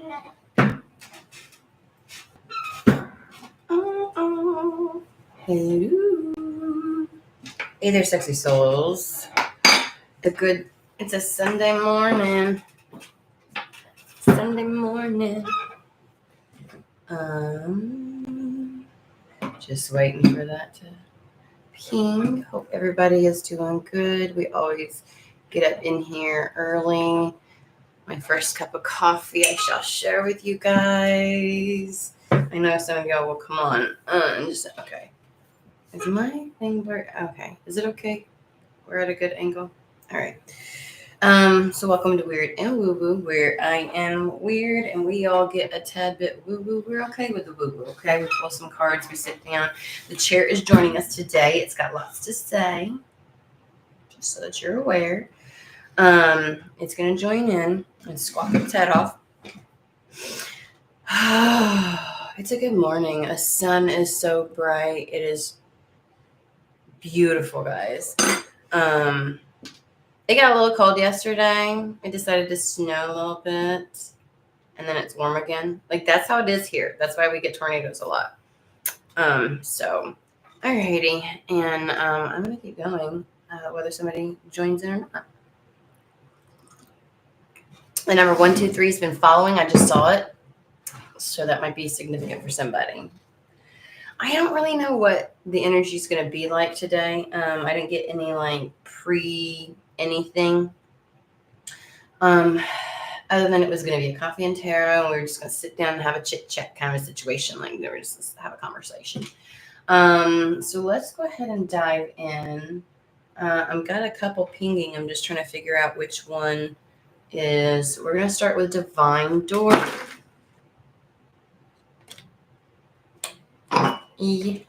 Hello. Hey there, sexy souls. It's a Sunday morning. Just waiting for that to ping. Hope everybody is doing good. We always get up in here early. My first cup of coffee I shall share with you guys. I know some of y'all will come on. Okay. Is my thing work? Okay. Is it okay? We're at a good angle. All right. So welcome to Weird and Woo-Woo, where I am weird and we all get a tad bit woo-woo. We're okay with the woo-woo, okay? We pull some cards, we sit down. The chair is joining us today. It's got lots to say, just so that you're aware. It's going to join in and squawk its head off. It's a good morning. The sun is so bright. It is beautiful, guys. It got a little cold yesterday. It decided to snow a little bit, and then it's warm again. Like, that's how it is here. That's why we get tornadoes a lot. So, alrighty. And I'm going to keep going, whether somebody joins in or not. The number 123 has been following. I just saw it. So that might be significant for somebody. I don't really know what the energy is going to be like today. I didn't get any, like, anything other than it was going to be a coffee and tarot, and we were just going to sit down and have a chit chat kind of a situation, like we were just have a conversation. So let's go ahead and dive in. I've got a couple pinging. I'm just trying to figure out which one is. We're going to start with Divine Door. Yay.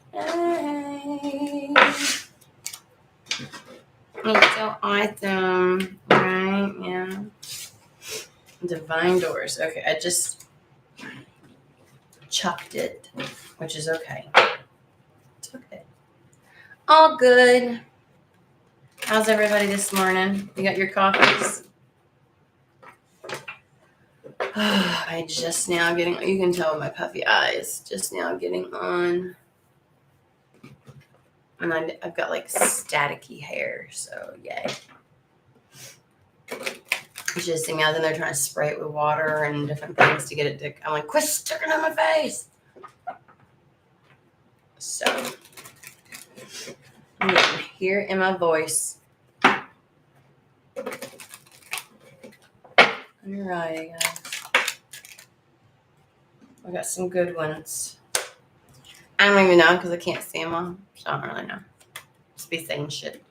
It's so awesome, right? Yeah. Divine Doors. Okay, I just chucked it, which is okay. It's okay. All good. How's everybody this morning? You got your coffees? I just now getting, you can tell my puffy eyes, just now getting on. And I've got like staticky hair, so yay. Just see me out there trying to spray it with water and different things to get it to, I'm like, quit sticking on my face. So, I'm getting here in my voice. Alright, guys. I got some good ones. I don't even know because I can't see them all, so I don't really know. Just be saying shit.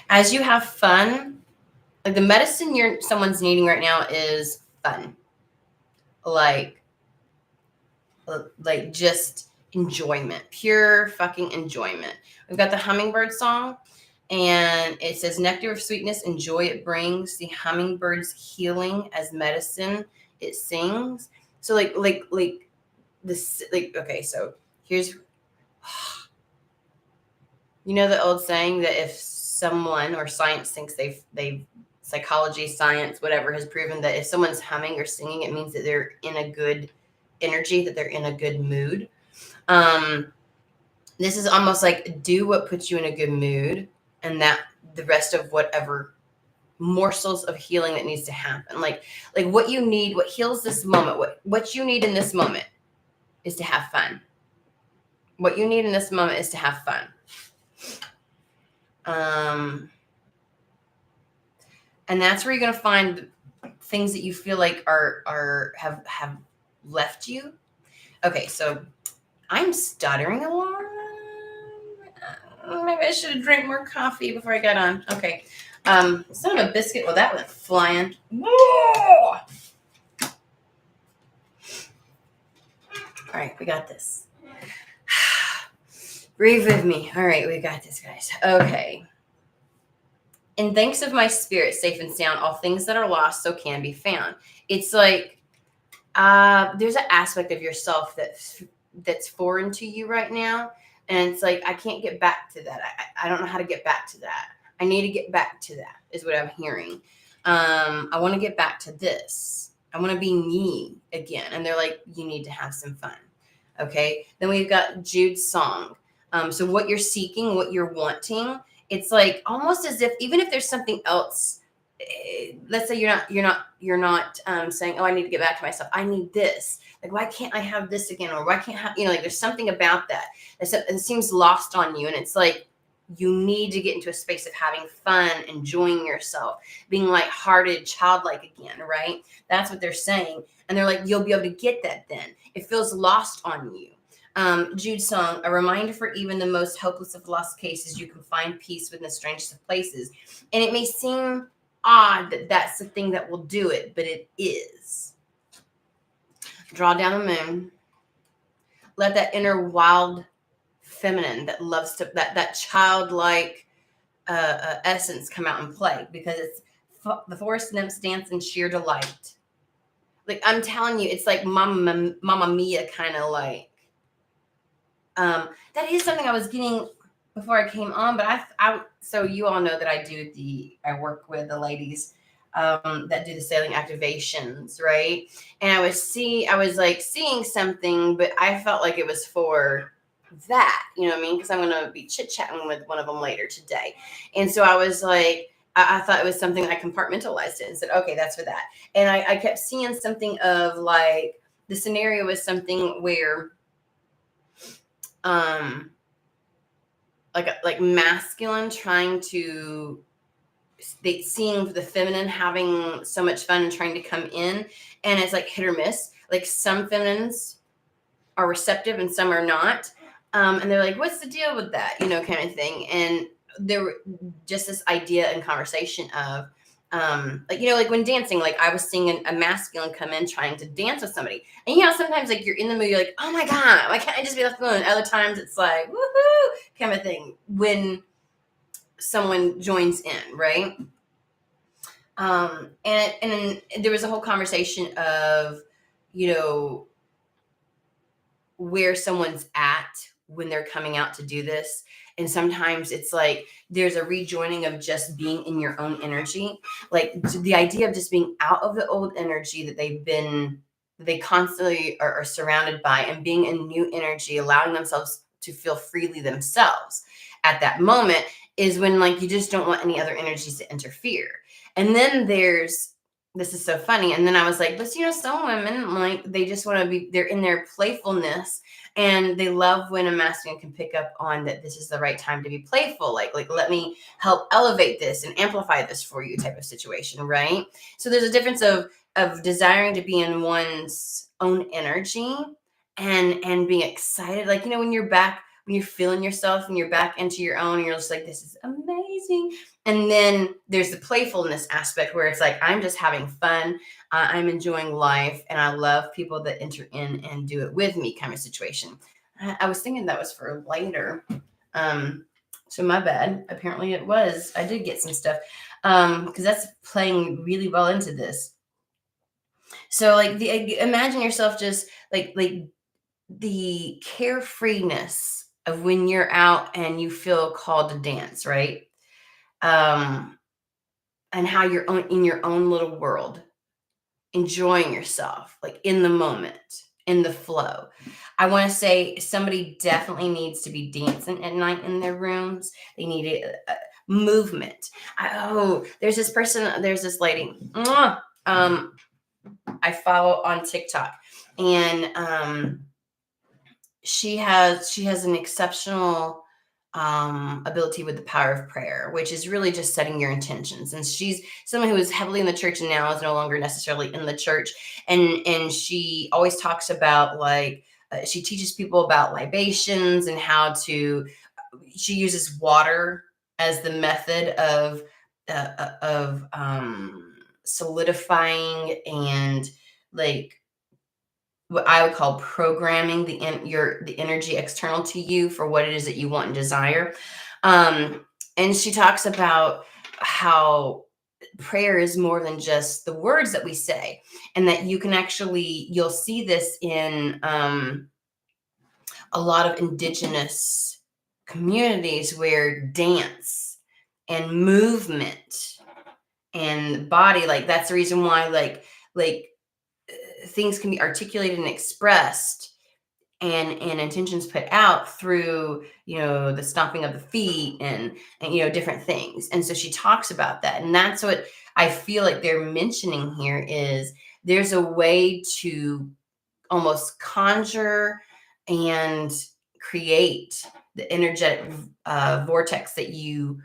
As you have fun, like the medicine someone's needing right now is fun. Like just enjoyment, pure fucking enjoyment. We've got the hummingbird song, and it says, nectar of sweetness and joy it brings, the hummingbird's healing as medicine it sings. So okay, so here's, you know the old saying that if someone, or science thinks they've psychology, science, whatever, has proven that if someone's humming or singing, it means that they're in a good energy, that they're in a good mood. This is almost like do what puts you in a good mood, and that the rest of whatever morsels of healing that needs to happen, like what you need, what heals this moment, what you need in this moment is to have fun. What you need in this moment is to have fun. And that's where you're going to find things that you feel like have left you. Okay, so I'm stuttering a lot. Maybe I should have drank more coffee before I got on. Okay. Son of a biscuit. Well, that went flying. Whoa! All right, we got this. Breathe with me. All right, we got this, guys. Okay. In thanks of my spirit, safe and sound, all things that are lost so can be found. It's like there's an aspect of yourself that's foreign to you right now. And it's like, I can't get back to that. I don't know how to get back to that. I need to get back to that is what I'm hearing. I want to get back to this. I want to be me again. And they're like, you need to have some fun. Okay. Then we've got Jude's song. So what you're seeking, what you're wanting, it's like almost as if, even if there's something else, let's say you're not saying, oh, I need to get back to myself. I need this. Like, why can't I have this again? Or why can't I have, like there's something about that. It seems lost on you. And it's like, you need to get into a space of having fun, enjoying yourself, being lighthearted, childlike again, right? That's what they're saying. And they're like, you'll be able to get that then. It feels lost on you. Jude's song, a reminder for even the most hopeless of lost cases, you can find peace within the strangest of places. And it may seem odd that that's the thing that will do it, but it is. Draw down the moon. Let that inner wild feminine that loves to, that childlike essence come out and play, because it's the forest nymphs dance in sheer delight. Like, I'm telling you, it's like Mamma Mia kind of like. That is something I was getting before I came on, but so you all know that I work with the ladies that do the sailing activations, right? And I was seeing something, but I felt like it was for that, you know what I mean? Because I'm going to be chit-chatting with one of them later today. And so I was like, I thought it was something I compartmentalized it and said, okay, that's for that. And I kept seeing something of like, the scenario was something where like masculine trying to seeing the feminine having so much fun and trying to come in, and it's like hit or miss. Like, some feminines are receptive and some are not, and they're like, what's the deal with that, kind of thing. And there were just this idea and conversation of like when dancing, like I was seeing a masculine come in trying to dance with somebody. And sometimes like you're in the mood, you're like, oh my God, why can't I just be left alone? And other times it's like, woohoo, kind of thing when someone joins in, right? And there was a whole conversation of, where someone's at when they're coming out to do this. And sometimes it's like there's a rejoining of just being in your own energy. Like the idea of just being out of the old energy that they constantly are surrounded by, and being in new energy, allowing themselves to feel freely themselves at that moment, is when like you just don't want any other energies to interfere. And then this is so funny. And then I was like, but some women, like, they just want to they're in their playfulness, and they love when a masculine can pick up on that this is the right time to be playful. Like let me help elevate this and amplify this for you type of situation, right? So there's a difference of desiring to be in one's own energy and being excited. Like, when you're back, when you're feeling yourself and you're back into your own, and you're just like, this is amazing. And then there's the playfulness aspect where it's like, I'm just having fun. I'm enjoying life. And I love people that enter in and do it with me kind of situation. I was thinking that was for later. So my bad. Apparently it was. I did get some stuff because that's playing really well into this. So like imagine yourself just like the carefreeness of when you're out and you feel called to dance, right? And how you're in your own little world, enjoying yourself, like in the moment, in the flow. I want to say somebody definitely needs to be dancing at night in their rooms. They need a movement. There's this lady. I follow on TikTok, and she has an exceptional ability with the power of prayer, which is really just setting your intentions. And she's someone who is heavily in the church and now is no longer necessarily in the church. And she always talks about like, she teaches people about libations and how to, she uses water as the method of solidifying and like what I would call programming the energy external to you for what it is that you want and desire. And she talks about how prayer is more than just the words that we say, and that you'll see this in a lot of indigenous communities where dance and movement and body. Like that's the reason why things can be articulated and expressed and intentions put out through, the stomping of the feet and different things. And so she talks about that. And that's what I feel like they're mentioning here is there's a way to almost conjure and create the energetic vortex that you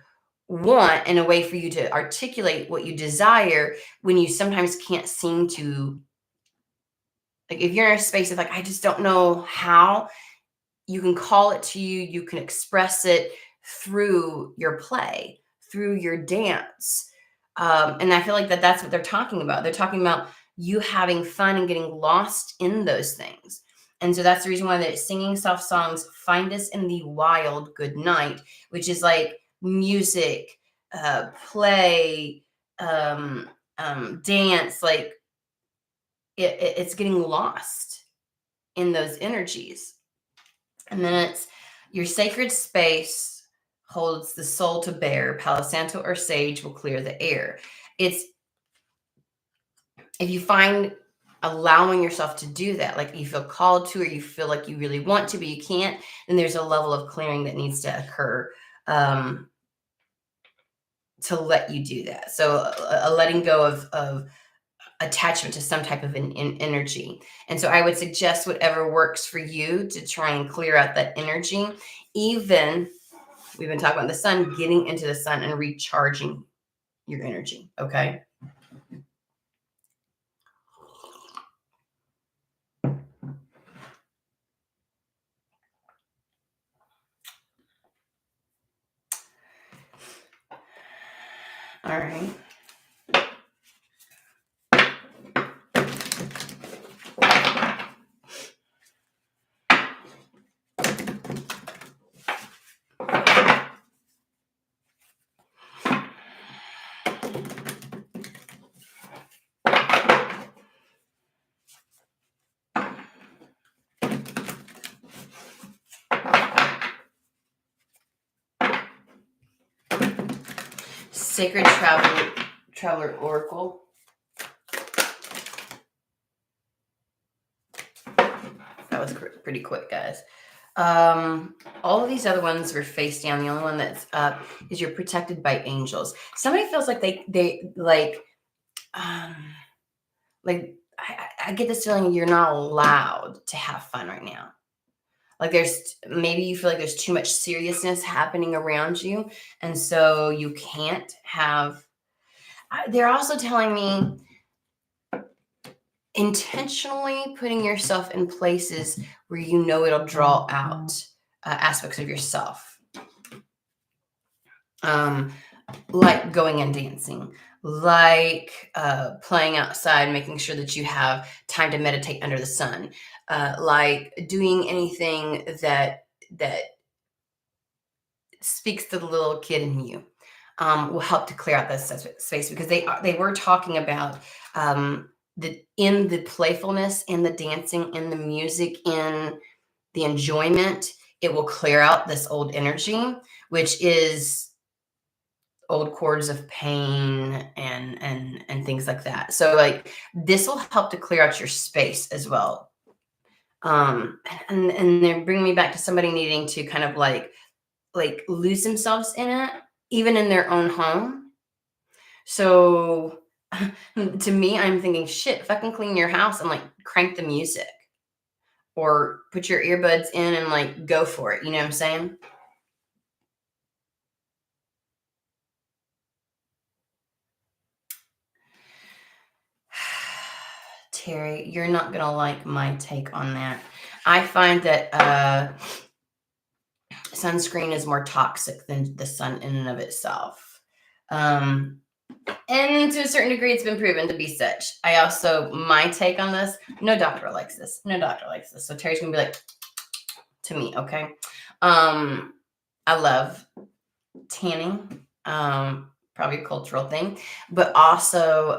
want, and a way for you to articulate what you desire when you sometimes can't seem to, like, if you're in a space of like, I just don't know how, you can call it to you, you can express it through your play, through your dance. And I feel like that's what they're talking about. They're talking about you having fun and getting lost in those things. And so that's the reason why they're singing soft songs, find us in the wild good night, which is like music, play, dance, like it's getting lost in those energies. And then it's your sacred space holds the soul to bear. Palo Santo or sage will clear the air. It's if you find allowing yourself to do that, like you feel called to, or you feel like you really want to, but you can't, then there's a level of clearing that needs to occur to let you do that. So a letting go of attachment to some type of an energy. And so I would suggest whatever works for you to try and clear out that energy. Even we've been talking about the sun, getting into the sun and recharging your energy. Okay. All right. Sacred Traveler Oracle. That was pretty quick, guys. All of these other ones were face down. The only one that's up is you're protected by angels. Somebody feels like they like I get this feeling you're not allowed to have fun right now. Like maybe you feel like there's too much seriousness happening around you, and so you can't have. They're also telling me intentionally putting yourself in places where you know it'll draw out aspects of yourself. Like going and dancing, like playing outside, making sure that you have time to meditate under the sun, like doing anything that speaks to the little kid in you, will help to clear out this space, because they were talking about in the playfulness, in the dancing, in the music, in the enjoyment, it will clear out this old energy, which is old cords of pain and things like that. So like this will help to clear out your space as well. And they bring me back to somebody needing to kind of like lose themselves in it, even in their own home. So to me, I'm thinking, shit, if I can clean your house and like crank the music or put your earbuds in and like go for it. You know what I'm saying? Terry, you're not going to like my take on that. I find that sunscreen is more toxic than the sun in and of itself. And to a certain degree, it's been proven to be such. I also, my take on this, no doctor likes this. No doctor likes this. So Terry's going to be like, to me, okay? I love tanning, probably a cultural thing, but also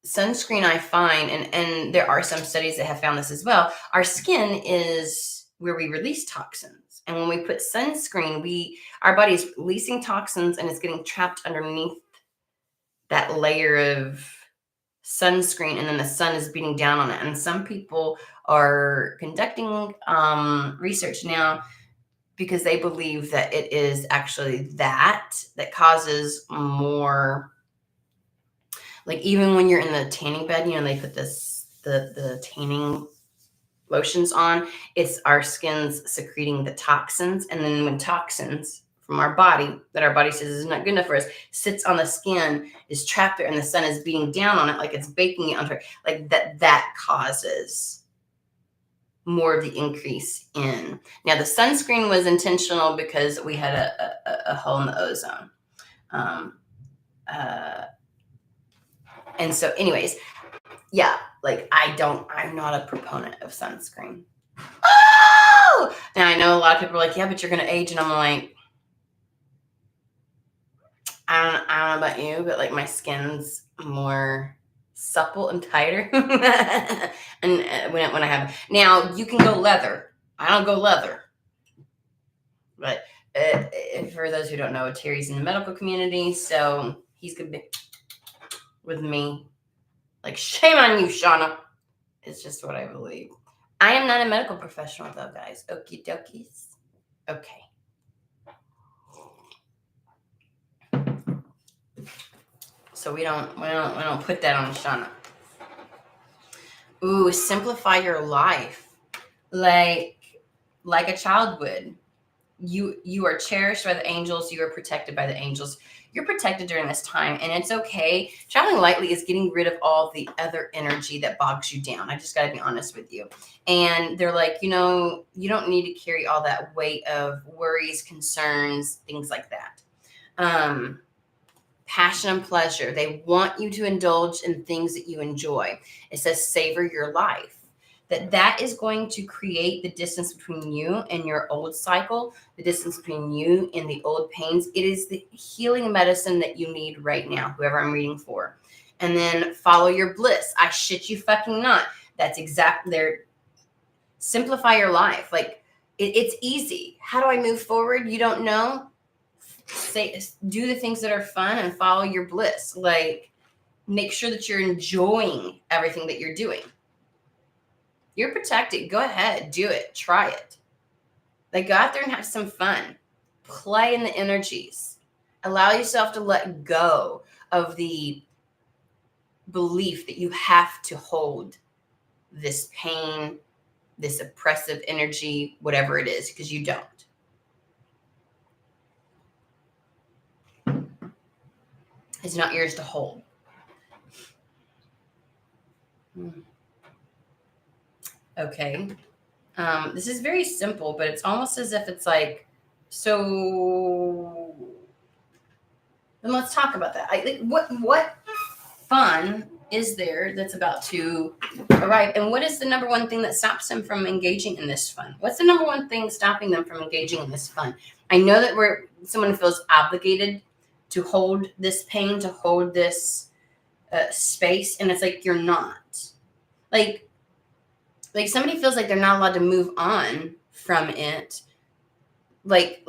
sunscreen, I find, and there are some studies that have found this as well, our skin is where we release toxins. And when we put sunscreen, our body is releasing toxins and it's getting trapped underneath that layer of sunscreen, and then the sun is beating down on it. And some people are conducting research now because they believe that it is actually that causes more, like even when you're in the tanning bed, they put the tanning lotions on, it's our skin's secreting the toxins. And then when toxins from our body that our body says is not good enough for us sits on the skin, is trapped there, and the sun is beating down on it, like it's baking it onto it, like that causes more of the increase in. Now the sunscreen was intentional because we had a hole in the ozone. And so anyways, yeah, like I'm not a proponent of sunscreen. Oh! Now I know a lot of people are like, yeah, but you're going to age. And I'm like, I don't know about you, but like my skin's more supple and tighter. And when I have, now you can go leather. I don't go leather. But for those who don't know, Terry's in the medical community, so he's going to be with me. Like, shame on you, Shauna. It's just what I believe. I am not a medical professional, though, guys. Okie dokies. Okay. So we don't put that on Shauna. Ooh, simplify your life, like a child would. You are cherished by the angels. You are protected by the angels. You're protected during this time, and it's okay. Traveling lightly is getting rid of all the other energy that bogs you down. I just got to be honest with you. And they're like, you don't need to carry all that weight of worries, concerns, things like that. Passion and pleasure. They want you to indulge in things that you enjoy. It says savor your life. That is going to create the distance between you and your old cycle, the distance between you and the old pains. It is the healing medicine that you need right now, whoever I'm reading for. And then follow your bliss. I shit you fucking not. That's exactly there. Simplify your life. Like it's easy. How do I move forward? You don't know? Do the things that are fun and follow your bliss. Like make sure that you're enjoying everything that you're doing. You're protected. Go ahead. Do it. Try it. Like go out there and have some fun. Play in the energies. Allow yourself to let go of the belief that you have to hold this pain, this oppressive energy, whatever it is, because you don't. It's not yours to hold. Okay. This is very simple, but it's almost as if it's like, so then let's talk about that. What fun is there that's about to arrive? And what is the number one thing that stops them from engaging in this fun? What's the number one thing stopping them from engaging in this fun? I know that someone feels obligated to hold this pain, to hold this space. And it's like, you're not. Like somebody feels like they're not allowed to move on from it. Like,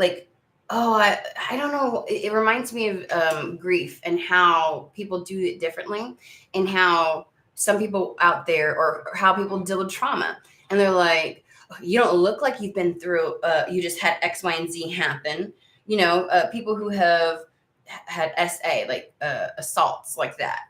oh, I don't know. It reminds me of grief and how people do it differently, and how some people out there, or how people deal with trauma. And they're like, you don't look like you've been through, you just had X, Y, and Z happen. People who have had SA, like assaults like that.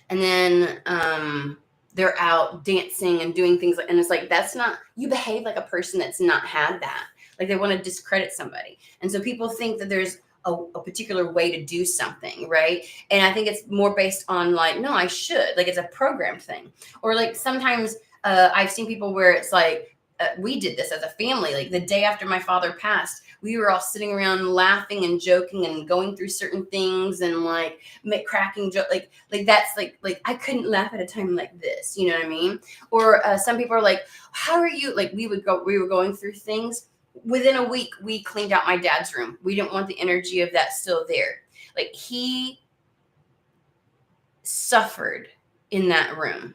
And then they're out dancing and doing things, and it's like, that's not, you behave like a person that's not had that. Like they want to discredit somebody. And so people think that there's a particular way to do something, right? And I think it's more based on like, no, I should. Like it's a programmed thing. Or like sometimes I've seen people where it's like, we did this as a family. Like the day after my father passed, we were all sitting around laughing and joking and going through certain things and like cracking jokes. Like that's like I couldn't laugh at a time like this. You know what I mean? Or some people are like, how are you? Like we were going through things. Within a week, we cleaned out my dad's room. We didn't want the energy of that still there. Like he suffered in that room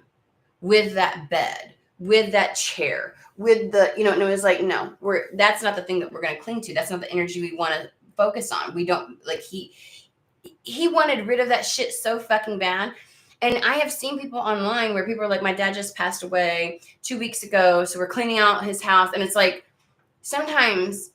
with that bed, with that chair, with the, and it was like, no, that's not the thing that we're going to cling to. That's not the energy we want to focus on. We don't, like, he he wanted rid of that shit so fucking bad. And I have seen people online where people are like, my dad just passed away 2 weeks ago, so we're cleaning out his house. And it's like, sometimes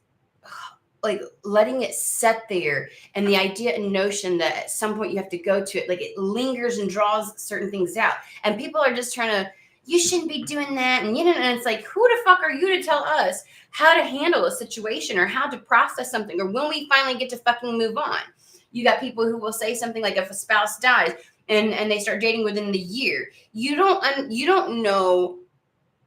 like letting it set there, and the idea and notion that at some point you have to go to it, like it lingers and draws certain things out. And people are just trying to, you shouldn't be doing that. And you know, and it's like, who the fuck are you to tell us how to handle a situation or how to process something or when we finally get to fucking move on? You got people who will say something like, if a spouse dies and they start dating within the year, you don't know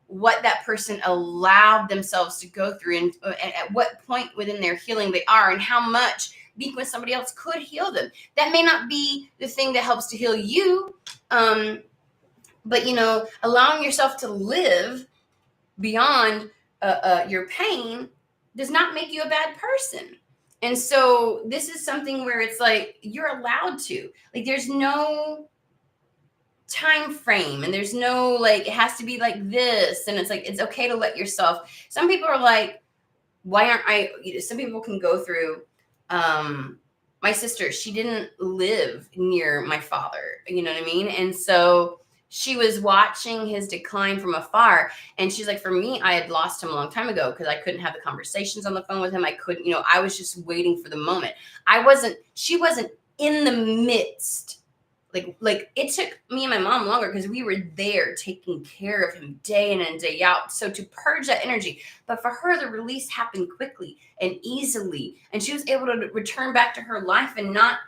what that person allowed themselves to go through, and at what point within their healing they are, and how much being with somebody else could heal them. That may not be the thing that helps to heal you, but you know, allowing yourself to live beyond your pain does not make you a bad person. And so this is something where it's like, you're allowed to, like, there's no time frame, and there's no like, it has to be like this, and it's like, it's okay to let yourself. Some people are like, why aren't I, some people can go through, my sister, she didn't live near my father, you know what I mean? And so she was watching his decline from afar, and she's like, for me, I had lost him a long time ago because I couldn't have the conversations on the phone with him. I couldn't, you know, I was just waiting for the moment. She wasn't in the midst. Like it took me and my mom longer because we were there taking care of him day in and day out. So to purge that energy, but for her, the release happened quickly and easily, and she was able to return back to her life and not,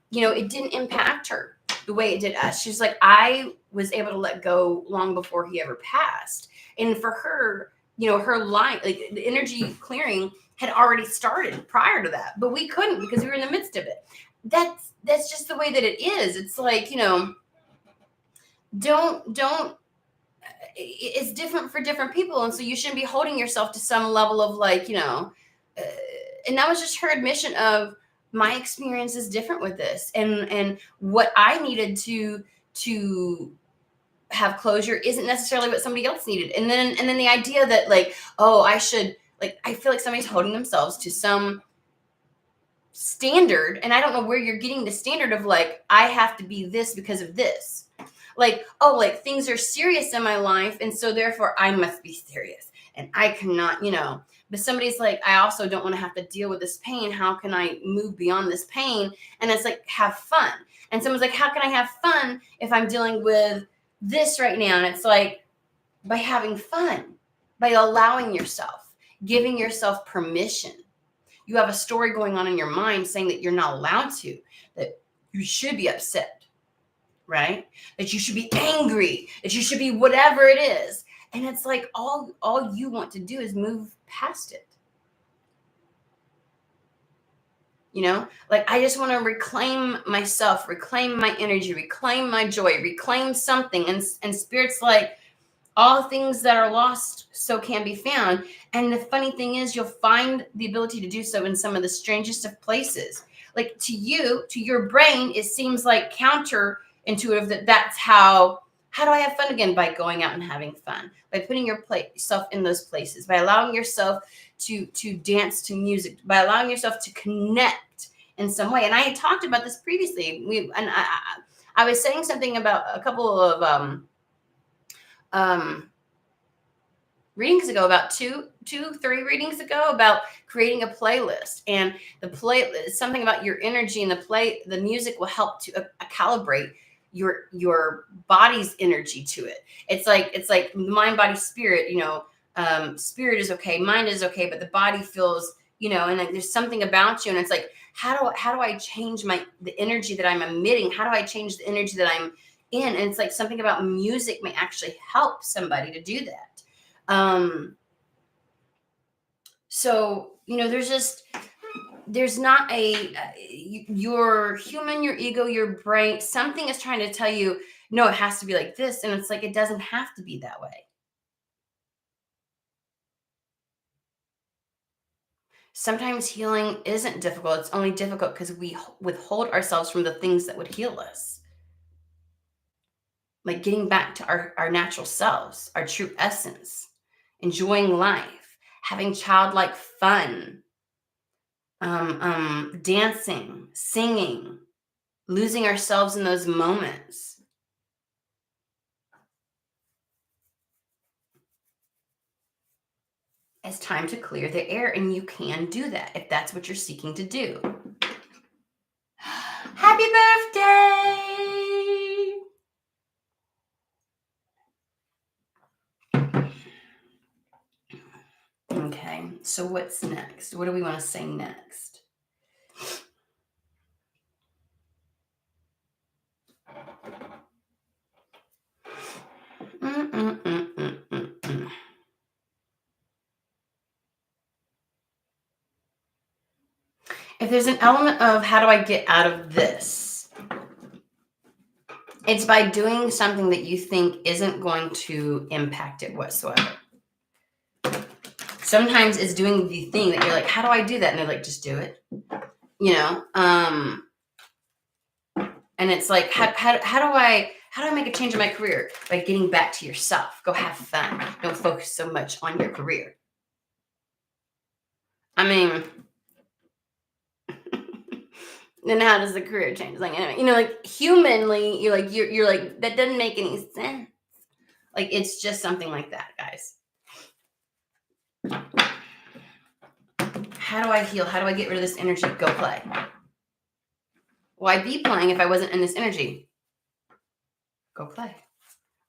you know, it didn't impact her the way it did us. She's like, I was able to let go long before he ever passed. And for her, you know, her life, like the energy clearing had already started prior to that, but we couldn't because we were in the midst of it. That's just the way that it is. It's like, you know, don't it's different for different people, and so you shouldn't be holding yourself to some level of like, you know, uh, and that was just her admission of, my experience is different with this, and what I needed to have closure isn't necessarily what somebody else needed. And then the idea that like, oh, I should, like, I feel like somebody's holding themselves to some standard, and I don't know where you're getting the standard of like, I have to be this because of this. Like, oh, like things are serious in my life, and so therefore I must be serious, and I cannot, you know. But somebody's like, I also don't want to have to deal with this pain. How can I move beyond this pain? And it's like, have fun. And someone's like, how can I have fun if I'm dealing with this right now? And it's like, by having fun, by allowing yourself, giving yourself permission. You have a story going on in your mind saying that you're not allowed to, that you should be upset, right? That you should be angry, that you should be whatever it is. And it's like, all you want to do is move past it. You know, like, I just want to reclaim myself, reclaim my energy, reclaim my joy, reclaim something. And Spirit's like, all things that are lost so can be found. And the funny thing is, you'll find the ability to do so in some of the strangest of places. Like, to you, to your brain, it seems like counterintuitive that that's how do I have fun again? By going out and having fun, by putting yourself in those places, by allowing yourself to dance to music, by allowing yourself to connect in some way. And I had talked about this previously. I was saying something about a couple of readings ago, about three readings ago, about creating a playlist. And the playlist, something about your energy, and the music will help to calibrate your body's energy to it. It's like mind, body, spirit, you know. Spirit is okay, mind is okay, but the body feels, you know, and like there's something about you, and it's like, how do I change the energy that I'm emitting? How do I change the energy that I'm in? And it's like, something about music may actually help somebody to do that. So, you know, there's not your human, your ego, your brain, something is trying to tell you, no, it has to be like this. And it's like, it doesn't have to be that way. Sometimes healing isn't difficult. It's only difficult because we withhold ourselves from the things that would heal us. Like getting back to our natural selves, our true essence, enjoying life, having childlike fun, dancing, singing, losing ourselves in those moments. It's time to clear the air, and you can do that if that's what you're seeking to do. Happy birthday! Okay, so what's next? What do we want to say next? If there's an element of how do I get out of this, it's by doing something that you think isn't going to impact it whatsoever. Sometimes it's doing the thing that you're like, how do I do that? And they're like, just do it. You know? And it's like, how do I make a change in my career? By getting back to yourself. Go have fun. Don't focus so much on your career. I mean, then how does the career change? Like, anyway, you know, like humanly, you're like, that doesn't make any sense. Like, it's just something like that, guys. How do I heal? How do I get rid of this energy? Go play. Well, I'd be playing if I wasn't in this energy. Go play.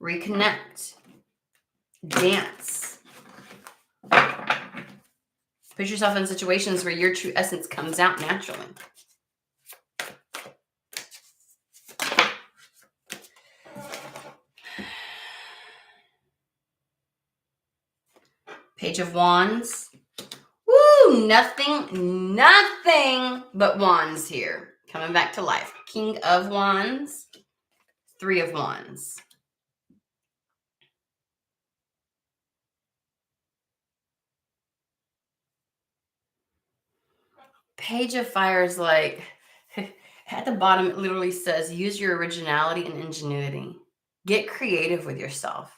Reconnect. Dance. Put yourself in situations where your true essence comes out naturally. Page of Wands. Woo! Nothing but wands here. Coming back to life. King of Wands. Three of Wands. Page of Fire is like, at the bottom, it literally says, use your originality and ingenuity. Get creative with yourself.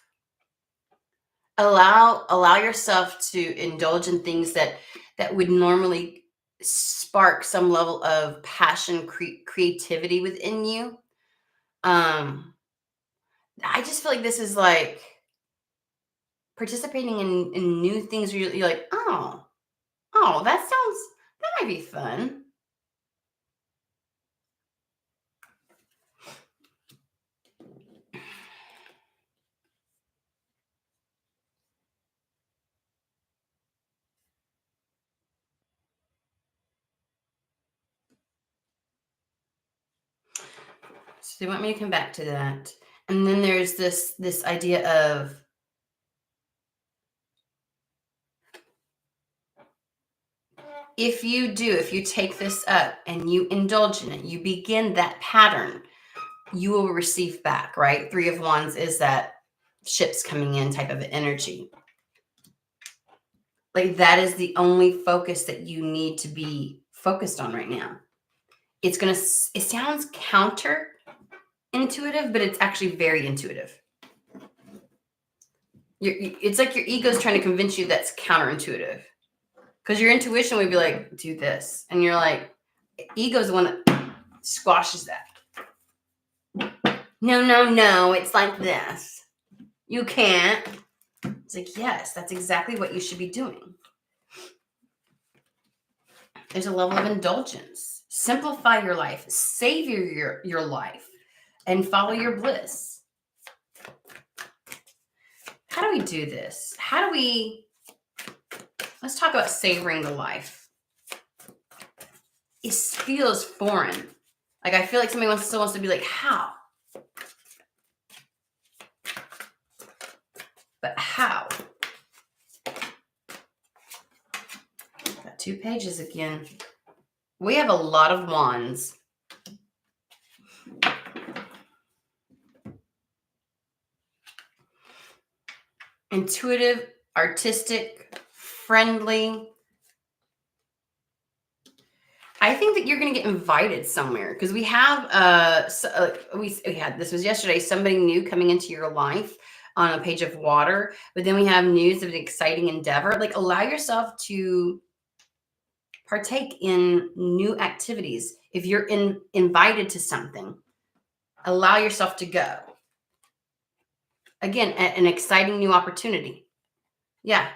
Allow yourself to indulge in things that would normally spark some level of passion, creativity within you. I just feel like this is like participating in new things where you're like, oh, that might be fun. So they want me to come back to that. And then there's this idea of if you take this up and you indulge in it, you begin that pattern, you will receive back, right? Three of Wands is that ships coming in type of energy. Like that is the only focus that you need to be focused on right now. It sounds counterintuitive, but it's actually very intuitive. It's like your ego's trying to convince you that's counterintuitive. Because your intuition would be like, do this. And you're like, ego's the one that squashes that. No, it's like this. You can't. It's like, yes, that's exactly what you should be doing. There's a level of indulgence. Simplify your life. Savor your life. And follow your bliss. How do we do this? Let's talk about savoring the life. It feels foreign. Like I feel like somebody still wants to be like, how? But how? Got 2 pages again. We have a lot of wands. Intuitive, artistic, friendly. I think that you're going to get invited somewhere because we have we had this was yesterday, somebody new coming into your life on a page of water, but then we have news of an exciting endeavor. Like allow yourself to partake in new activities. If you're invited to something, allow yourself to go. Again, an exciting new opportunity. Yeah.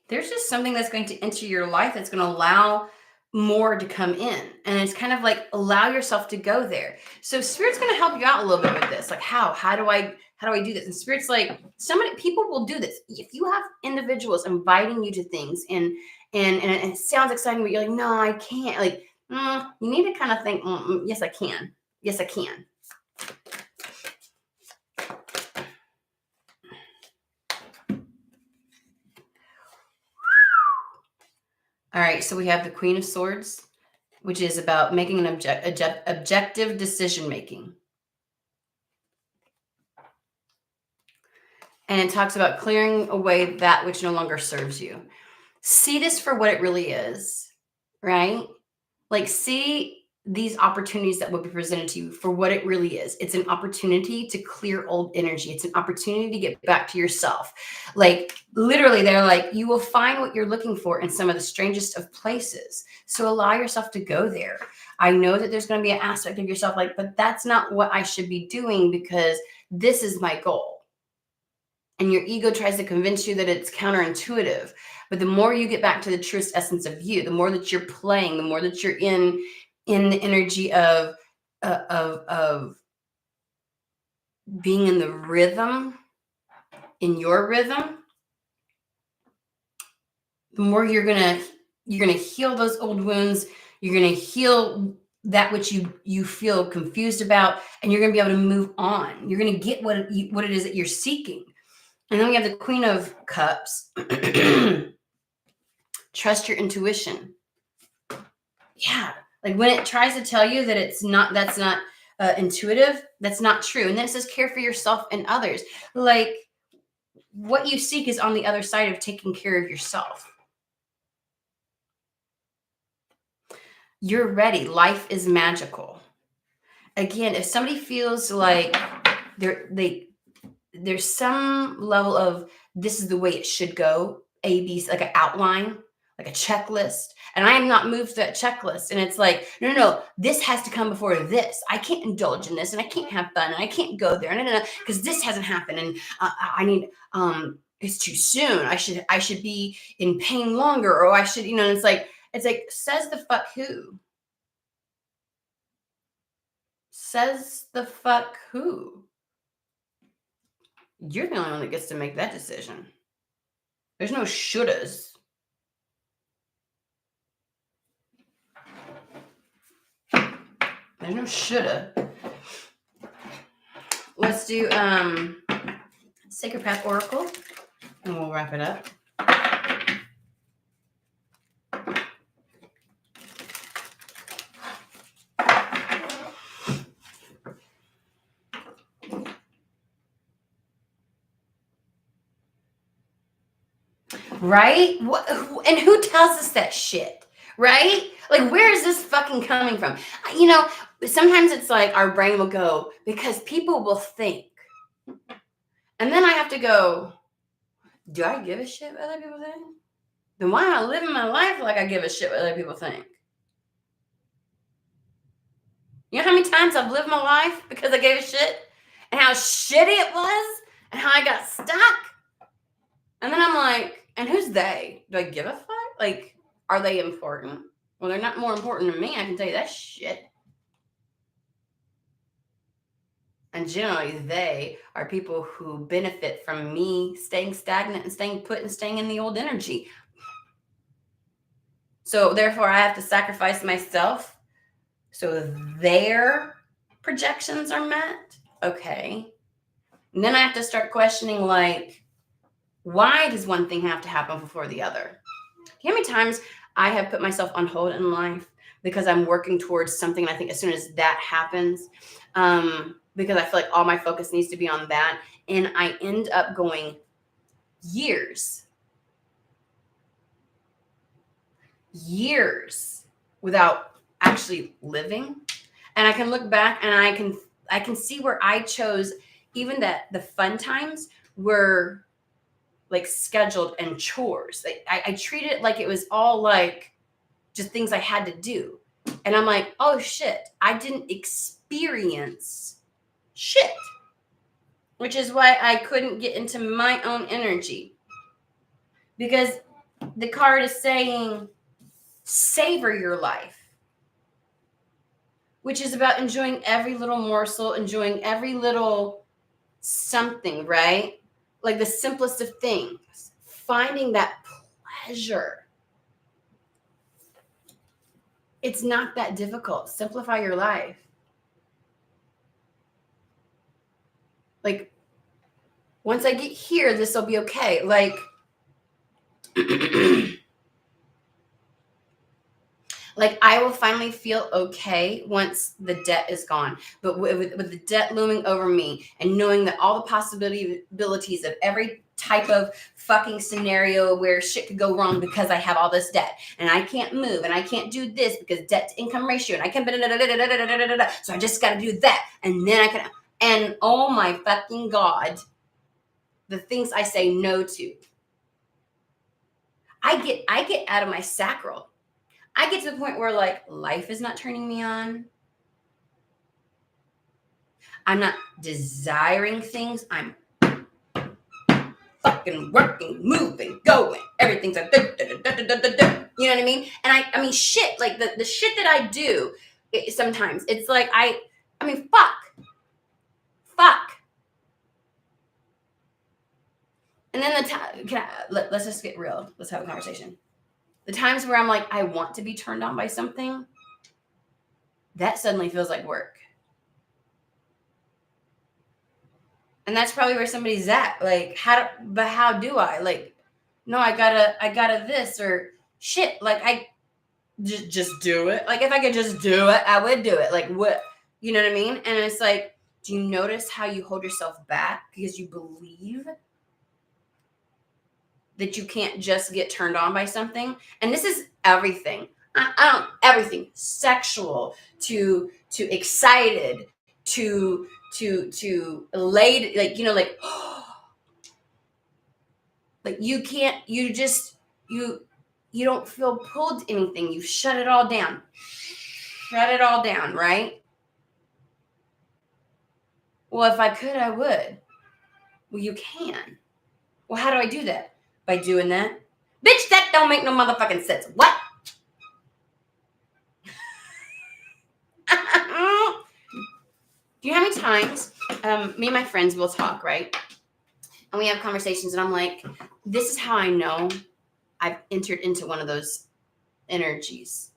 There's just something that's going to enter your life that's going to allow more to come in. And it's kind of like allow yourself to go there. So Spirit's going to help you out a little bit with this. Like how do I do this? And Spirit's like, people will do this. If you have individuals inviting you to things and it sounds exciting, but you're like, no, I can't. Like, you need to kind of think, yes, I can. Yes, I can. All right, so we have the Queen of Swords, which is about making an objective decision making. And it talks about clearing away that which no longer serves you. See this for what it really is, right? Like, see these opportunities that will be presented to you for what it really is. It's an opportunity to clear old energy. It's an opportunity to get back to yourself. Like, literally, they're like, you will find what you're looking for in some of the strangest of places. So allow yourself to go there. I know that there's going to be an aspect of yourself like, but that's not what I should be doing because this is my goal. And your ego tries to convince you that it's counterintuitive. But the more you get back to the truest essence of you, the more that you're playing, the more that you're in the energy of being in the rhythm, in your rhythm, the more you're gonna heal those old wounds. You're gonna heal that which you feel confused about, and you're gonna be able to move on. You're gonna get what it is that you're seeking. And then we have the Queen of Cups. Trust your intuition. Yeah. Like when it tries to tell you that that's not intuitive, that's not true. And then it says care for yourself and others. Like what you seek is on the other side of taking care of yourself. You're ready. Life is magical. Again, if somebody feels like there's some level of this is the way it should go, A, B, like an outline, like a checklist. And I am not moved to that checklist. And it's like, no, this has to come before this. I can't indulge in this and I can't have fun and I can't go there. No, because this hasn't happened. And I need, it's too soon. I should be in pain longer, or I should, and it's like, says the fuck who? Says the fuck who? You're the only one that gets to make that decision. There's no shouldas. There's no shoulda. Let's do Sacred Path Oracle, and we'll wrap it up. Right? And who tells us that shit? Right? Like, where is this fucking coming from? Sometimes it's like our brain will go, because people will think. And then I have to go, do I give a shit what other people think? Then why am I living my life like I give a shit what other people think? You know how many times I've lived my life because I gave a shit? And how shitty it was? And how I got stuck? And then I'm like, and who's they? Do I give a fuck? Like, are they important? Well, they're not more important than me. I can tell you that shit. And generally, they are people who benefit from me staying stagnant and staying put and staying in the old energy. So therefore, I have to sacrifice myself so their projections are met. Okay. And then I have to start questioning, like, why does one thing have to happen before the other? You know how many times I have put myself on hold in life because I'm working towards something, and I think as soon as that happens, because I feel like all my focus needs to be on that, and I end up going years without actually living. And I can look back and I can see where I chose, even that the fun times were like scheduled and chores. I treated it like it was all like just things I had to do. And I'm like, oh shit, I didn't experience shit. Which is why I couldn't get into my own energy. Because the card is saying, savor your life. Which is about enjoying every little morsel, enjoying every little something, right? Like the simplest of things. Finding that pleasure. It's not that difficult. Simplify your life. Like, once I get here, this will be okay. Like, like I will finally feel okay once the debt is gone. But with the debt looming over me and knowing that all the possibilities of every type of fucking scenario where shit could go wrong because I have all this debt and I can't move and I can't do this because debt to income ratio and I can't, so I just got to do that. And then I can, and oh my fucking God, the things I say no to. I get out of my sacral. I get to the point where like life is not turning me on. I'm not desiring things. I'm fucking working, moving, going. Everything's like, you know what I mean? And I mean, shit, like the shit that I do, sometimes it's like, I mean, fuck. And then let's just get real. Let's have a conversation. The times where I'm like, I want to be turned on by something, that suddenly feels like work. And that's probably where somebody's at. Like, how do I? Like, no, I gotta this or shit. Like, I just do it. Like, if I could just do it, I would do it. Like, what? You know what I mean? And it's like, do you notice how you hold yourself back because you believe that you can't just get turned on by something? And this is everything. I don't, everything, sexual to excited to elated, like, you know, like, like you can't, you just, you don't feel pulled to anything. You shut it all down, right? Well, if I could, I would. Well, you can. Well, how do I do that? By doing that? Bitch, that don't make no motherfucking sense. What? Do you know how many times me and my friends will talk, right? And we have conversations and I'm like, this is how I know I've entered into one of those energies.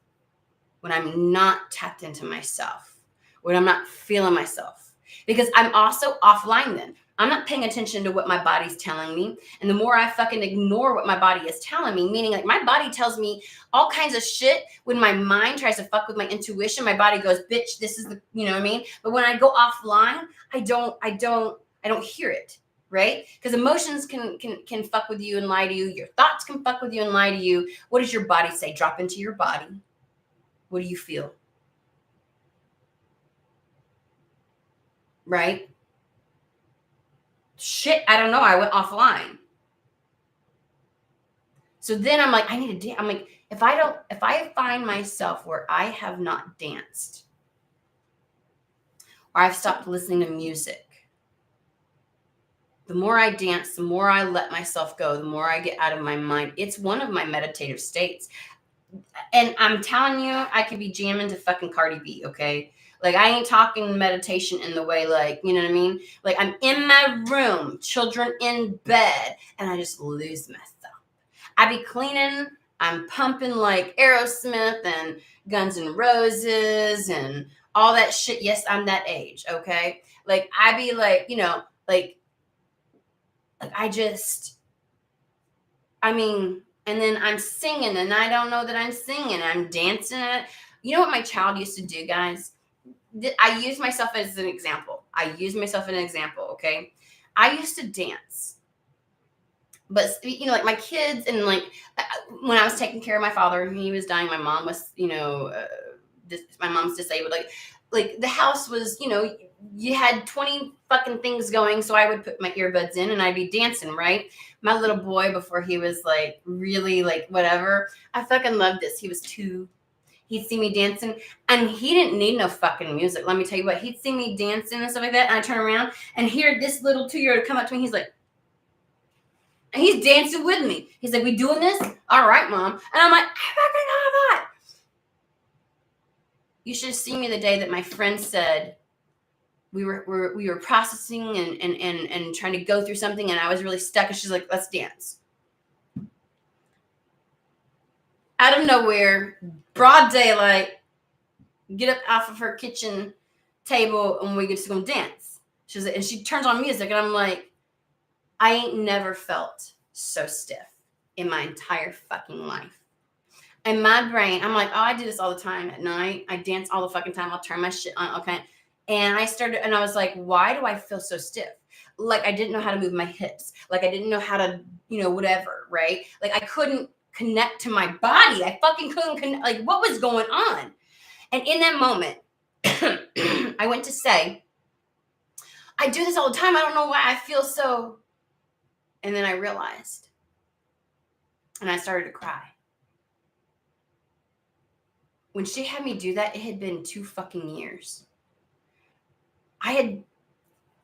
When I'm not tapped into myself. When I'm not feeling myself. Because I'm also offline then. I'm not paying attention to what my body's telling me. And the more I fucking ignore what my body is telling me, meaning like my body tells me all kinds of shit. When my mind tries to fuck with my intuition, my body goes, bitch, this is the, you know what I mean? But when I go offline, I don't hear it, right? Because emotions can fuck with you and lie to you. Your thoughts can fuck with you and lie to you. What does your body say? Drop into your body. What do you feel? Right? Shit, I don't know. I went offline. So then I'm like, I need to dance. I'm like, if I find myself where I have not danced, or I've stopped listening to music, the more I dance, the more I let myself go, the more I get out of my mind. It's one of my meditative states. And I'm telling you, I could be jamming to fucking Cardi B, okay? Like, I ain't talking meditation in the way, like, you know what I mean? Like, I'm in my room, children in bed, and I just lose myself. I be cleaning, I'm pumping, like, Aerosmith and Guns N' Roses and all that shit. Yes, I'm that age, okay? Like, I be, like, you know, like and then I'm singing, and I don't know that I'm singing. I'm dancing. You know what my child used to do, guys? I use myself as an example. Okay? I used to dance. But, you know, like my kids and, like, when I was taking care of my father, he was dying. My mom was, you know, my mom's disabled. Like the house was, you know, you had 20 fucking things going, so I would put my earbuds in and I'd be dancing, right? My little boy, before he was like really like whatever, I fucking loved this. He was 2. He'd see me dancing, and he didn't need no fucking music. Let me tell you what, he'd see me dancing and stuff like that, and I turn around and hear this little 2-year-old come up to me. He's like, and he's dancing with me. He's like, we doing this? All right, Mom. And I'm like, I fucking love that. You should have seen me the day that my friend said we were processing and trying to go through something, and I was really stuck, and she's like, let's dance. Out of nowhere, broad daylight, get up off of her kitchen table, and we get to go dance. She's like, and she turns on music, and I'm like, I ain't never felt so stiff in my entire fucking life. And my brain, I'm like, oh, I do this all the time at night. I dance all the fucking time. I'll turn my shit on. Okay. And I was like, why do I feel so stiff? Like I didn't know how to move my hips. Like I didn't know how to, whatever, right? Like I couldn't connect to my body. I fucking couldn't connect. Like what was going on? And in that moment, I went to say, I do this all the time. I don't know why I feel so. And then I realized, and I started to cry. When she had me do that, it had been 2 fucking years. I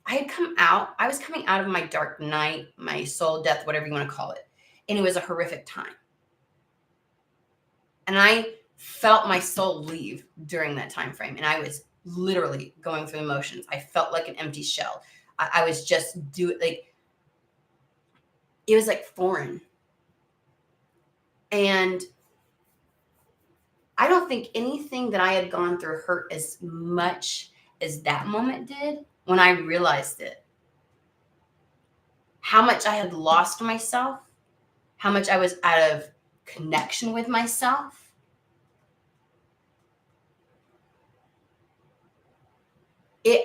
had come out. I was coming out of my dark night, my soul death, whatever you want to call it. And it was a horrific time. And I felt my soul leave during that time frame. And I was literally going through emotions. I felt like an empty shell. I was just it was like foreign. And I don't think anything that I had gone through hurt as much as that moment did when I realized it. How much I had lost myself, how much I was out of connection with myself.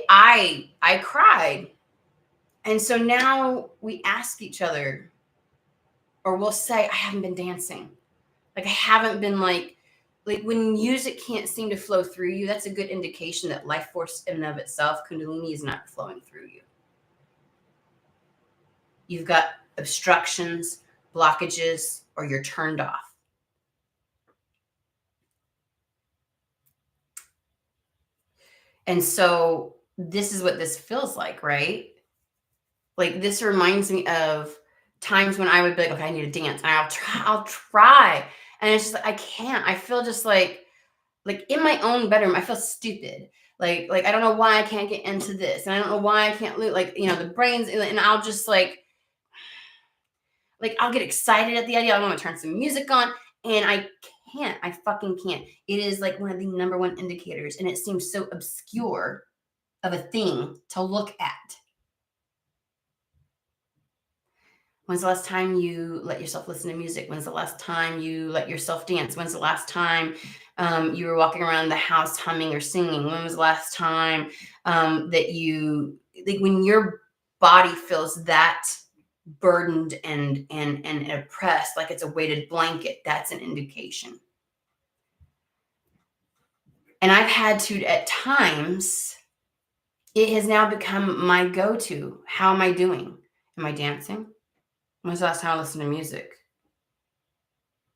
I cried. And so now we ask each other, or we'll say, I haven't been dancing. Like I haven't been like when music can't seem to flow through you, that's a good indication that life force in and of itself, Kundalini, is not flowing through you. You've got obstructions, blockages, or you're turned off. And so this is what this feels like, right? Like this reminds me of times when I would be like, okay, I need to dance. And I'll try. And it's just like, I can't. I feel just like in my own bedroom, I feel stupid. Like I don't know why I can't get into this. And I don't know why I can't lose, the brains. And I'll just I'll get excited at the idea. I want to turn some music on. And I can't. I fucking can't. It is like one of the number one indicators. And it seems so obscure of a thing to look at. When's the last time you let yourself listen to music? When's the last time you let yourself dance? When's the last time you were walking around the house humming or singing? When was the last time that you, when your body feels that burdened and oppressed, like it's a weighted blanket, that's an indication. And I've had to, at times, it has now become my go-to. How am I doing? Am I dancing? When's the last time I listened to music?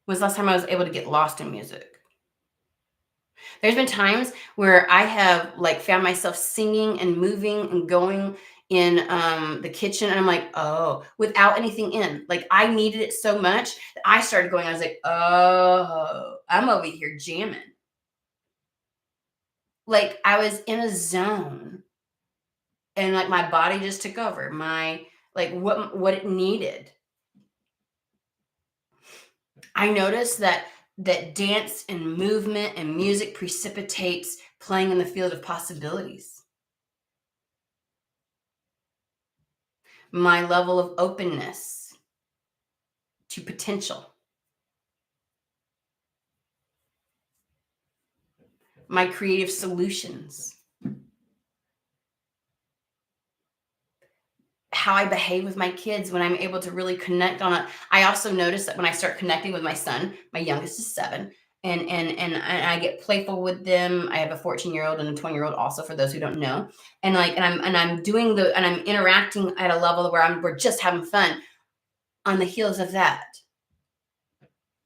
When's the last time I was able to get lost in music? There's been times where I have found myself singing and moving and going in the kitchen, and I'm like, oh, without anything in. I needed it so much that I started going. I was like, oh, I'm over here jamming. I was in a zone, and my body just took over. My what it needed. I noticed that dance and movement and music precipitates playing in the field of possibilities. My level of openness to potential. My creative solutions. How I behave with my kids when I'm able to really connect on it. I also notice that when I start connecting with my son, my youngest is 7, and I get playful with them. I have a 14-year-old and a 20-year-old also, for those who don't know. And I'm doing and I'm interacting at a level where we're just having fun. On the heels of that,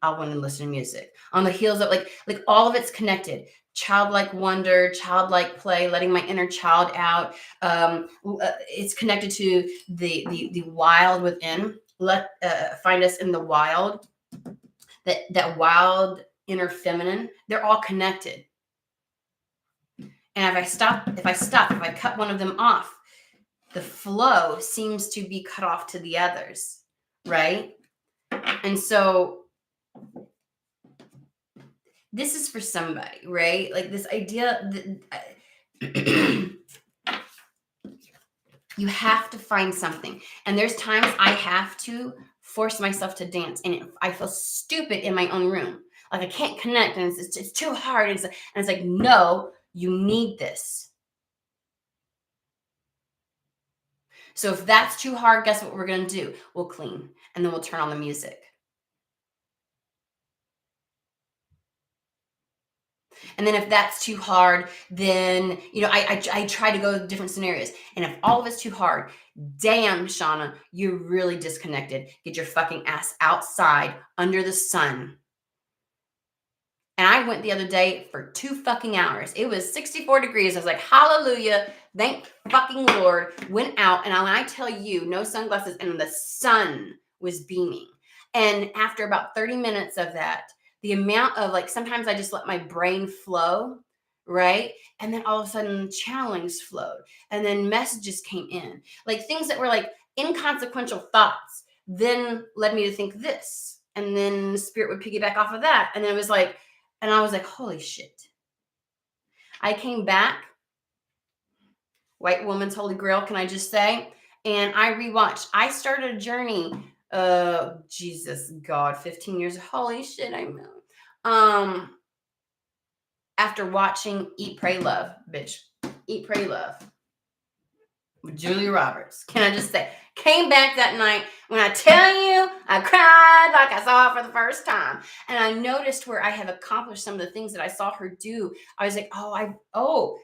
I'll want to listen to music. On the heels of like all of it's connected. Childlike wonder, childlike play, letting my inner child out. It's connected to the wild within. Find us in the wild. That wild inner feminine. They're all connected. And if I cut one of them off, the flow seems to be cut off to the others, right? And so this is for somebody, right? Like this idea that you have to find something. And there's times I have to force myself to dance, and I feel stupid in my own room. Like I can't connect, and it's too hard. And it's like, no, you need this. So if that's too hard, guess what we're going to do? We'll clean, and then we'll turn on the music. And then if that's too hard, then, I try to go to different scenarios. And if all of it's too hard, damn, Shauna, you're really disconnected. Get your fucking ass outside under the sun. And I went the other day for 2 fucking hours. It was 64 degrees. I was like, hallelujah. Thank fucking Lord. Went out. And when I tell you, no sunglasses, and the sun was beaming. And after about 30 minutes of that, the amount of sometimes I just let my brain flow, right? And then all of a sudden channelings flowed. And then messages came in. Like things that were inconsequential thoughts then led me to think this. And then the spirit would piggyback off of that. And then it was and I was like, holy shit. I came back, white woman's holy grail, can I just say? And I rewatched. I started a journey, Jesus God, 15 years. Holy shit, I know. After watching Eat, Pray, Love, bitch. Eat, Pray, Love. With Julia Roberts. Can I just say? Came back that night. When I tell you, I cried like I saw it for the first time. And I noticed where I have accomplished some of the things that I saw her do. I was like,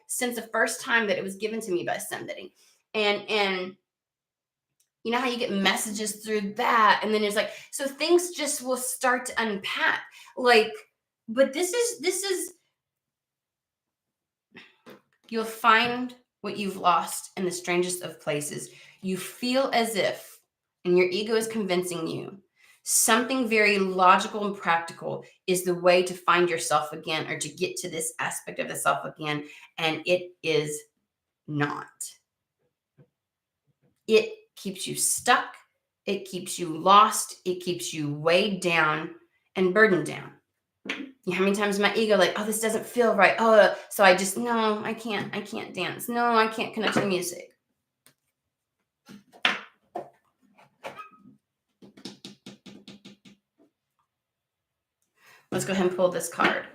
since the first time that it was given to me by somebody. And you know how you get messages through that. And then it's so things just will start to unpack. But this is, you'll find what you've lost in the strangest of places. You feel as if, and your ego is convincing you, something very logical and practical is the way to find yourself again, or to get to this aspect of the self again. And it is not. It keeps you stuck. It keeps you lost. It keeps you weighed down and burdened down. You know how many times my ego this doesn't feel right. So I just, no, I can't dance. No, I can't connect to the music. Let's go ahead and pull this card.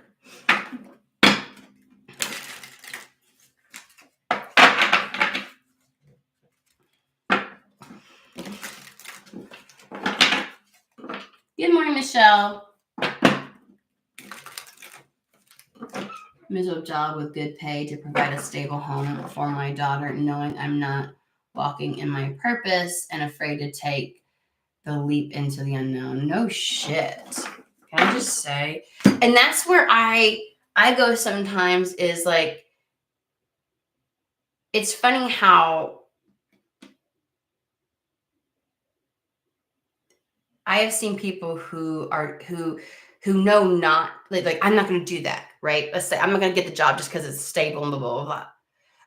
Good morning, Michelle. Miserable job with good pay to provide a stable home for my daughter, knowing I'm not walking in my purpose and afraid to take the leap into the unknown. No shit. Can I just say? And that's where I go sometimes, is it's funny how I have seen people who know not, I'm not going to do that, right? Let's say I'm not going to get the job just because it's stable and blah, blah, blah.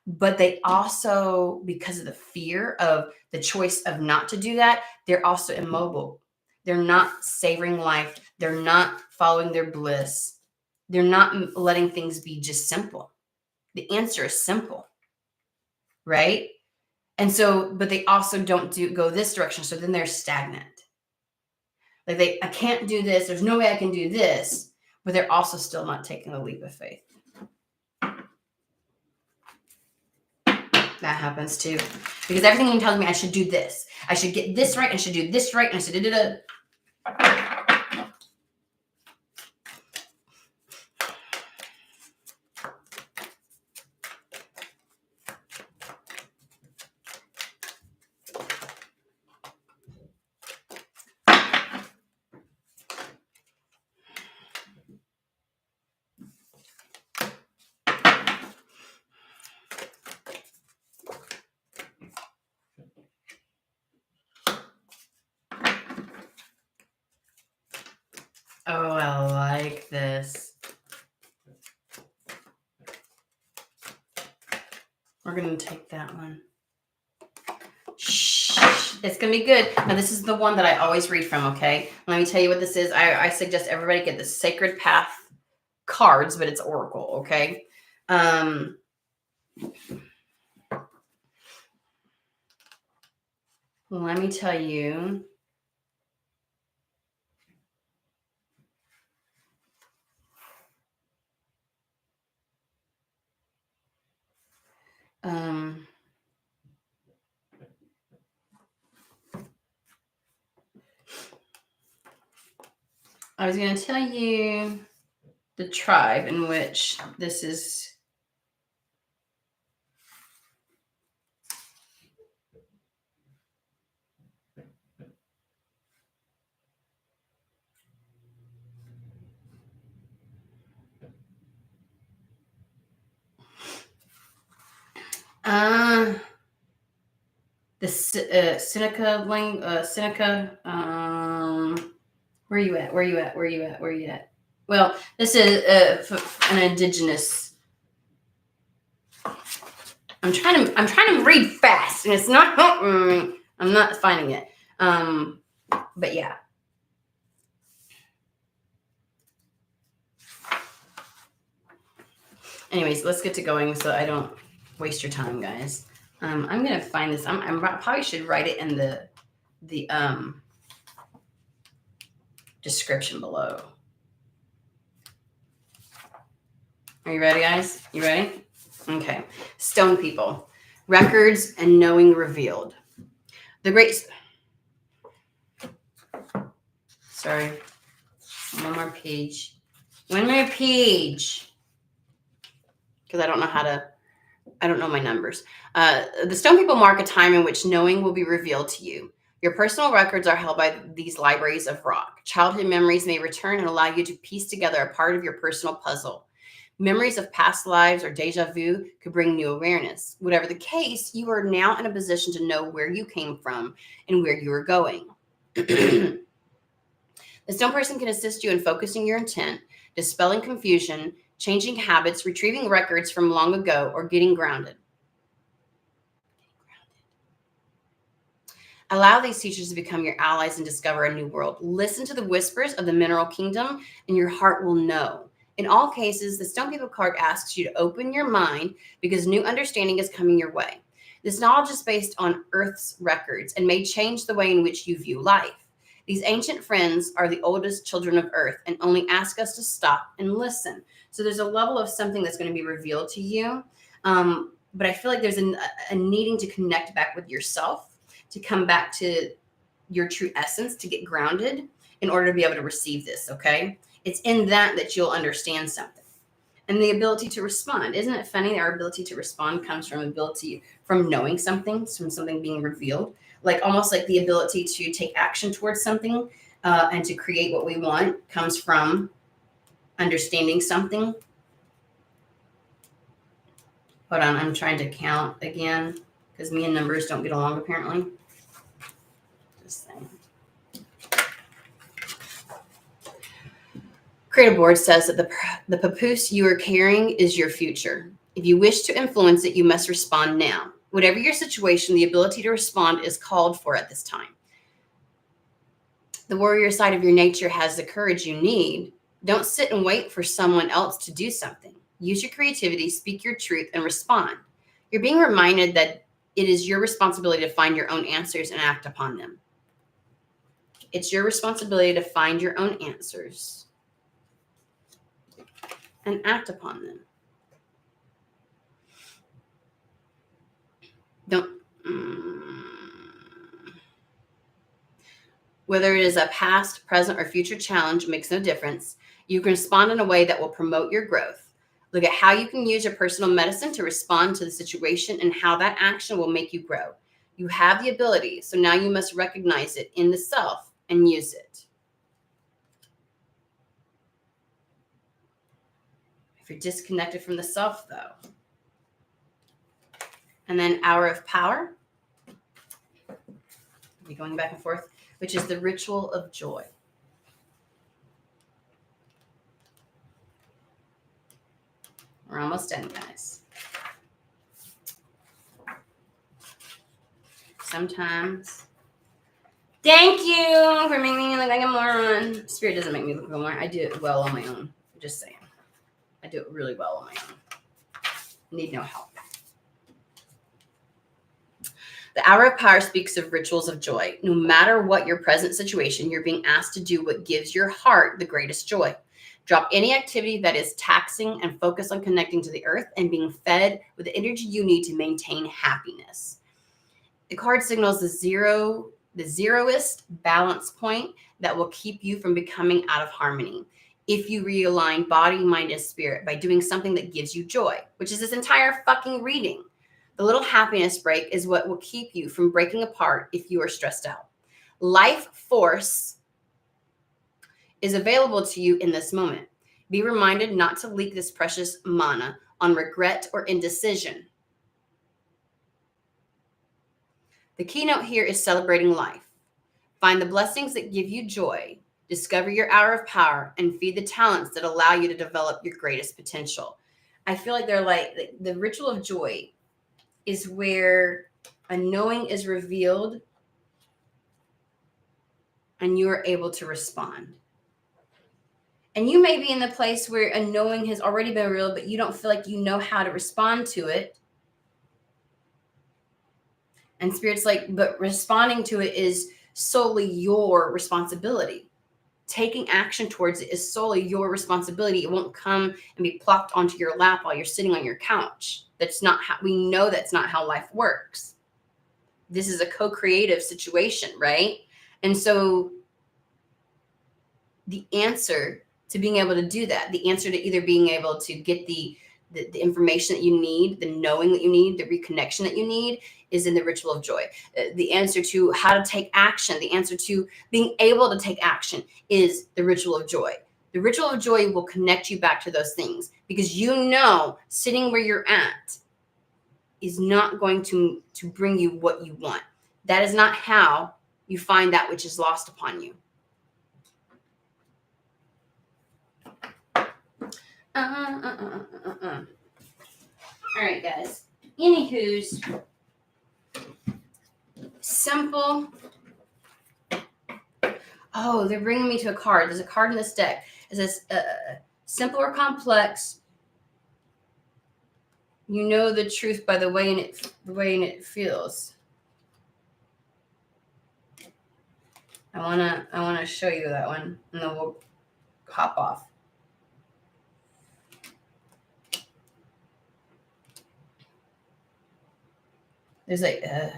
But they also, because of the fear of the choice of not to do that, they're also immobile. They're not savoring life. They're not following their bliss. They're not letting things be just simple. The answer is simple, right? And so, but they also don't go this direction. So then they're stagnant. I can't do this. There's no way I can do this. But they're also still not taking the leap of faith. That happens too. Because everything tells me I should do this. I should get this right. I should do this right. And I should do. We're going to take that one. Shh. It's going to be good. Now, this is the one that I always read from, okay? Let me tell you what this is. I suggest everybody get the Sacred Path cards, but it's Oracle, okay? Let me tell you. I was going to tell you the tribe in which this is. The Seneca Seneca. Where are you at? Where are you at? Where are you at? Where are you at? Well, this is an indigenous. I'm trying to read fast, and it's not. I'm not finding it. But yeah. Anyways, let's get to going so I don't waste your time, guys. I'm gonna find this. I probably should write it in the description below. Are you ready, guys? You ready? Okay. Stone people, records and knowing revealed. The great. Sorry. One more page. One more page. Because I don't know my numbers. The stone people mark a time in which knowing will be revealed to you. Your personal records are held by these libraries of rock. Childhood memories may return and allow you to piece together a part of your personal puzzle. Memories of past lives or deja vu could bring new awareness. Whatever the case, you are now in a position to know where you came from and where you are going. The stone person can assist you in focusing your intent, dispelling confusion, changing habits, retrieving records from long ago, or getting grounded. Allow these teachers to become your allies and discover a new world. Listen to the whispers of the mineral kingdom, and your heart will know. In all cases, the Stone People card asks you to open your mind because new understanding is coming your way. This knowledge is based on Earth's records and may change the way in which you view life. These ancient friends are the oldest children of Earth and only ask us to stop and listen. So there's a level of something that's going to be revealed to you. But I feel like there's a needing to connect back with yourself, to come back to your true essence, to get grounded in order to be able to receive this, okay? It's in that you'll understand something. And the ability to respond. Isn't it funny? Our ability to respond comes from knowing something, from something being revealed. Like almost like the ability to take action towards something and to create what we want comes from understanding something. Hold on, I'm trying to count again because me and numbers don't get along apparently. Just saying. Creative Board says that the papoose you are carrying is your future. If you wish to influence it, you must respond now. Whatever your situation, the ability to respond is called for at this time. The warrior side of your nature has the courage you need. Don't sit and wait for someone else to do something. Use your creativity, speak your truth, and respond. You're being reminded that it is your responsibility to find your own answers and act upon them. It's your responsibility to find your own answers and act upon them. Whether it is a past, present, or future challenge makes no difference. You can respond in a way that will promote your growth. Look at how you can use your personal medicine to respond to the situation and how that action will make you grow. You have the ability, so now you must recognize it in the self and use it. If you're disconnected from the self, though. And then Hour of Power. Be going back and forth, which is the ritual of joy. We're almost done, guys. sometimes. Thank you for making me look like a moron. Spirit doesn't make me look like a moron. I do it well on my own. I'm just saying. I do it really well on my own. Need no help. The Hour of Power speaks of rituals of joy. No matter what your present situation, you're being asked to do what gives your heart the greatest joy. Drop any activity that is taxing and focus on connecting to the earth and being fed with the energy you need to maintain happiness. The card signals the zeroest balance point that will keep you from becoming out of harmony. If you realign body, mind, and spirit by doing something that gives you joy, which is this entire fucking reading. The little happiness break is what will keep you from breaking apart if you are stressed out. Life force is available to you in this moment. Be reminded not to leak this precious mana on regret or indecision. The keynote here is celebrating life. Find the blessings that give you joy, discover your hour of power, and feed the talents that allow you to develop your greatest potential. I feel like they're like the ritual of joy is where a knowing is revealed and you are able to respond. And you may be in the place where a knowing has already been revealed, but you don't feel like you know how to respond to it. And Spirit's like, but responding to it is solely your responsibility. Taking action towards it is solely your responsibility. It won't come and be plopped onto your lap while you're sitting on your couch. That's not how we know that's not how life works. This is a co-creative situation, right? And so the answer to being able to do that, the answer to either being able to get the information that you need, the knowing that you need, the reconnection that you need is in the ritual of joy. The answer to how to take action, the answer to being able to take action is the ritual of joy. The ritual of joy will connect you back to those things because you know sitting where you're at is not going to bring you what you want. That is not how you find that which is lost upon you. All right, guys. Anywho's simple. Oh, they're bringing me to a card. There's a card in this deck. It says simple or complex. You know the truth by the way it feels. I wanna show you that one, and then we'll hop off. There's like here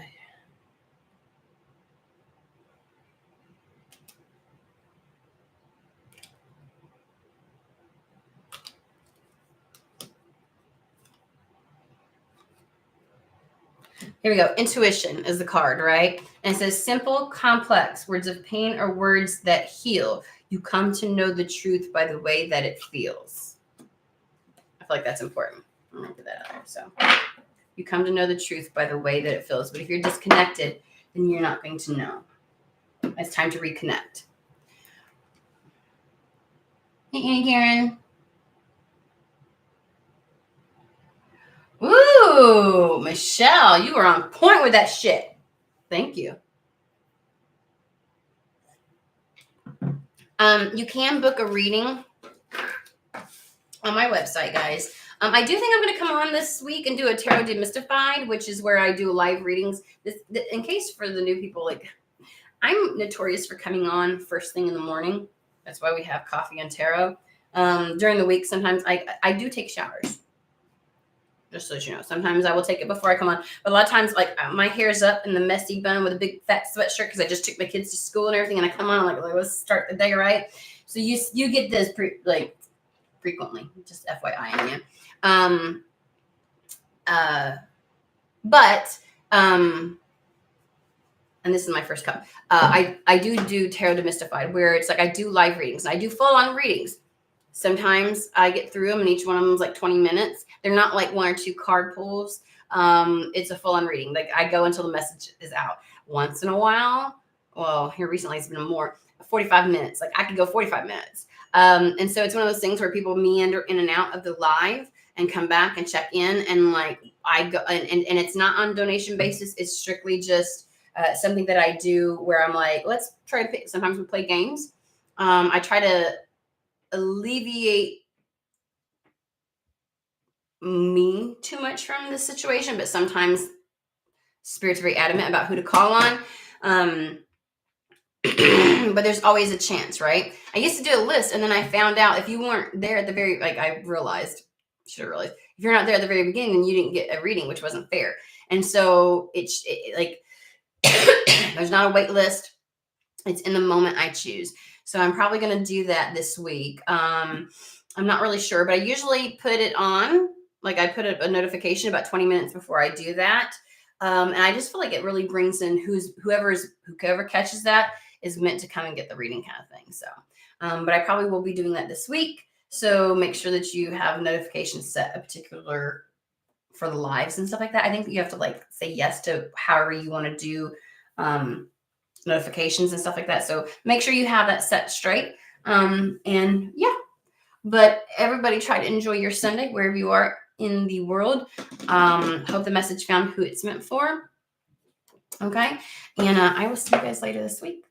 we go. Intuition is the card, right? And it says simple, complex, words of pain or words that heal. You come to know the truth by the way that it feels. I feel like that's important. I'm gonna get that out there. So you come to know the truth by the way that it feels. But if you're disconnected, then you're not going to know. It's time to reconnect. Hey, Annie Karen. Ooh, Michelle, you are on point with that shit. Thank you. You can book a reading on my website, guys. I do think I'm going to come on this week and do a Tarot Demystified, which is where I do live readings. In case for the new people, like I'm notorious for coming on first thing in the morning. That's why we have coffee and tarot. During the week, sometimes I do take showers. Just so you know, sometimes I will take it before I come on. But a lot of times, like my hair's up in the messy bun with a big fat sweatshirt because I just took my kids to school and everything, and I come on, I'm like let's start the day right. So you get this frequently, just FYI in you. And this is my first cup. I do Tarot Demystified, where it's like I do live readings. I do full on readings. Sometimes I get through them and each one of them is like 20 minutes. They're not like one or two card pulls. It's a full on reading. Like I go until the message is out. Once in a while, well, here recently it's been more 45 minutes. Like I could go 45 minutes. And so it's one of those things where people meander in and out of the live and come back and check in. And like I go and it's not on donation basis. It's strictly just something that I do where I'm like, let's try to pick. Sometimes we play games. I try to alleviate me too much from the situation, but sometimes Spirit's very adamant about who to call on. But there's always a chance, right? I used to do a list, and then I found out if you weren't there at the very, like I should have realized, if you're not there at the very beginning, then you didn't get a reading, which wasn't fair. And so it's like there's not a wait list. It's in the moment I choose. So I'm probably going to do that this week. I'm not really sure, but I usually put it on. Like I put a notification about 20 minutes before I do that. And I just feel like it really brings in whoever catches that is meant to come and get the reading kind of thing. So, but I probably will be doing that this week. So make sure that you have notifications set a particular for the lives and stuff like that. I think you have to like say yes to however you want to do notifications and stuff like that. So make sure you have that set straight. And yeah, but everybody try to enjoy your Sunday wherever you are in the world. Hope the message found who it's meant for. Okay. And I will see you guys later this week.